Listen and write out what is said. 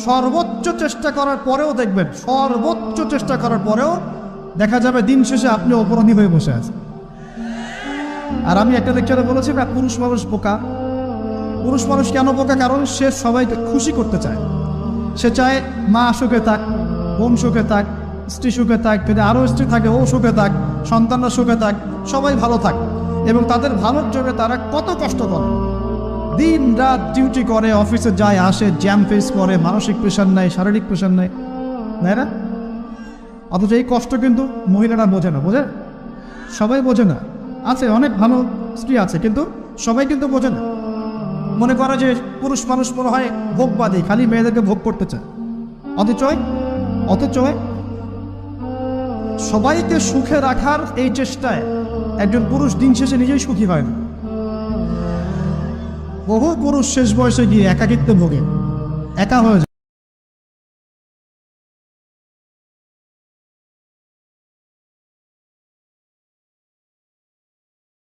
সর্বোচ্চ চেষ্টা করার পরেও দেখবেন, সর্বোচ্চ চেষ্টা করার পরেও দেখা যাবে দিন শেষে আপনি অপরাধী হয়ে বসে আছেন। আর আমি একটা লেকচারে বলেছি না, পুরুষ মানুষ বোকা। পুরুষ মানুষ কেন বোকা? কারণ সে সবাইকে খুশি করতে চায়। সে চায় মা সুখে থাক, বোন সুখে থাক, স্ত্রী সুখে থাক, যদি আরও স্ত্রী থাকে ও সুখে থাক, সন্তানরা সুখে থাক, সবাই ভালো থাক। এবং তাদের ভালোর জন্য তারা কত কষ্ট করে, দিন রাত ডিউটি করে, অফিসে যায় আসে, জ্যাম ফেস করে, মানসিক প্রেশার নেয়, শারীরিক প্রেশার নেয়, তাই না? অথচ এই কষ্ট কিন্তু মহিলারা বোঝে না। বোঝে? সবাই বোঝে না। আছে অনেক ভালো স্ত্রী আছে, কিন্তু সবাই কিন্তু বোঝে না। মনে করে যে পুরুষ মানুষ মনে হয় ভোগবাদী, খালি মেয়েদেরকে ভোগ করতে চায়। অথচ সবাইকে সুখে রাখার এই চেষ্টায় একজন পুরুষ দিন শেষে নিজেই সুখী হয় না। বহু পুরুষ শেষ বয়সে গিয়ে একাকিত্বে ভোগে, একা হয়ে যায়।